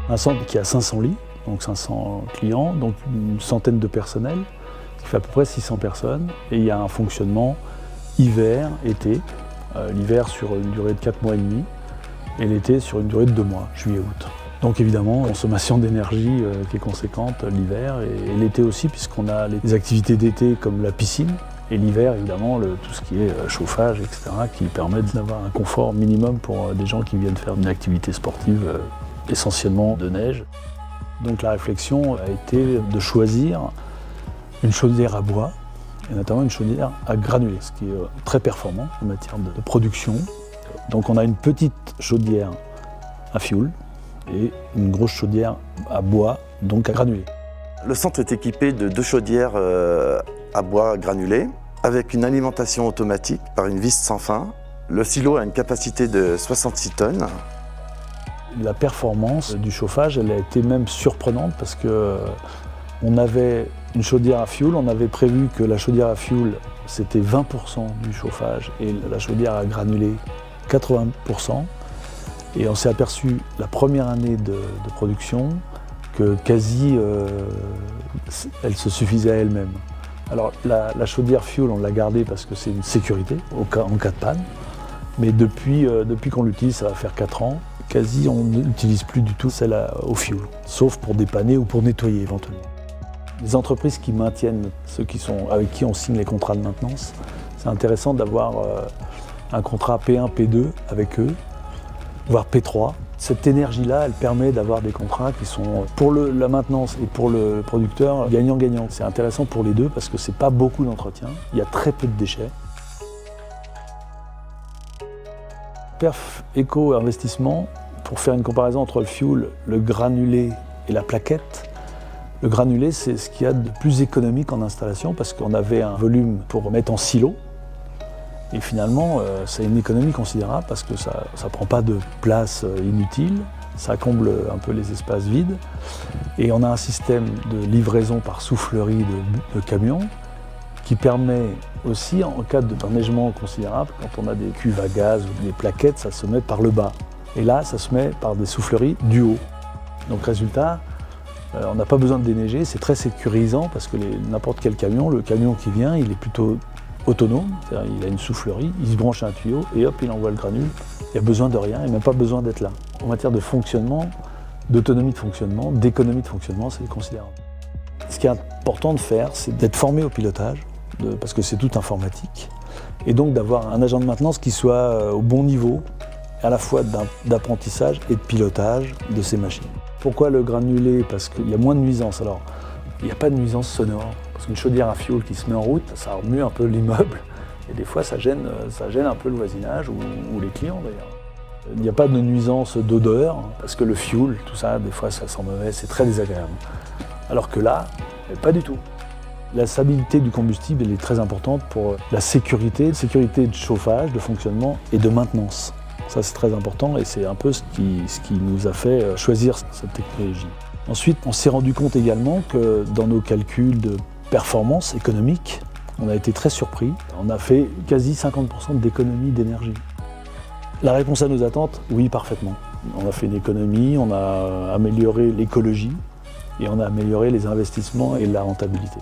Un centre qui a 500 lits, donc 500 clients, donc une centaine de personnels, ce qui fait à peu près 600 personnes. Et il y a un fonctionnement hiver, été, l'hiver sur une durée de 4 mois et demi, et l'été sur une durée de 2 mois, juillet-août. Donc évidemment, consommation d'énergie qui est conséquente l'hiver et l'été aussi, puisqu'on a les activités d'été comme la piscine, et l'hiver évidemment tout ce qui est chauffage, etc., qui permet d'avoir un confort minimum pour des gens qui viennent faire une activité sportive essentiellement de neige. Donc la réflexion a été de choisir une chaudière à bois, et notamment une chaudière à granulés, ce qui est très performant en matière de production. Donc on a une petite chaudière à fioul et une grosse chaudière à bois, donc à granulés. Le centre est équipé de 2 chaudières à bois granulés avec une alimentation automatique par une vis sans fin. Le silo a une capacité de 66 tonnes. La performance du chauffage, elle a été même surprenante parce que on avait une chaudière à fioul, on avait prévu que la chaudière à fioul c'était 20% du chauffage et la chaudière à granulés 80%. Et on s'est aperçu la première année de production que quasi elle se suffisait à elle-même. Alors la chaudière fioul, on l'a gardée parce que c'est une sécurité en cas de panne. Mais depuis qu'on l'utilise, ça va faire 4 ans, quasi on n'utilise plus du tout celle au fioul, sauf pour dépanner ou pour nettoyer éventuellement. Les entreprises qui maintiennent avec qui on signe les contrats de maintenance, c'est intéressant d'avoir un contrat P1, P2 avec eux, voire P3. Cette énergie-là, elle permet d'avoir des contrats qui sont pour la maintenance et pour le producteur gagnant-gagnant. C'est intéressant pour les deux parce que c'est pas beaucoup d'entretien, il y a très peu de déchets. Perf Eco Investissement, pour faire une comparaison entre le fioul, le granulé et la plaquette, le granulé c'est ce qu'il y a de plus économique en installation parce qu'on avait un volume pour mettre en silo. Et finalement, c'est une économie considérable parce que ça ne prend pas de place inutile, ça comble un peu les espaces vides. Et on a un système de livraison par soufflerie de camions qui permet aussi, en cas d'enneigement considérable, quand on a des cuves à gaz ou des plaquettes, ça se met par le bas. Et là, ça se met par des souffleries du haut. Donc résultat, on n'a pas besoin de déneiger, c'est très sécurisant parce que n'importe quel camion, le camion qui vient, il est plutôt autonome, c'est-à-dire il a une soufflerie, il se branche à un tuyau et hop, il envoie le granule. Il n'y a besoin de rien, il n'y a même pas besoin d'être là. En matière de fonctionnement, d'autonomie de fonctionnement, d'économie de fonctionnement, c'est considérable. Ce qui est important de faire, c'est d'être formé au pilotage, parce que c'est tout informatique, et donc d'avoir un agent de maintenance qui soit au bon niveau, à la fois d'apprentissage et de pilotage de ces machines. Pourquoi le granulé? Parce qu'il y a moins de nuisances. Alors, il n'y a pas de nuisance sonore. Parce qu'une chaudière à fioul qui se met en route, ça remue un peu l'immeuble. Et des fois, ça gêne un peu le voisinage ou les clients d'ailleurs. Il n'y a pas de nuisance d'odeur, parce que le fioul, tout ça, des fois, ça sent mauvais, c'est très désagréable. Alors que là, pas du tout. La stabilité du combustible, elle est très importante pour la sécurité de chauffage, de fonctionnement et de maintenance. Ça, c'est très important et c'est un peu ce qui nous a fait choisir cette technologie. Ensuite, on s'est rendu compte également que dans nos calculs de performance économique, on a été très surpris. On a fait quasi 50% d'économie d'énergie. La réponse à nos attentes, oui, parfaitement. On a fait une économie, on a amélioré l'écologie et on a amélioré les investissements et la rentabilité.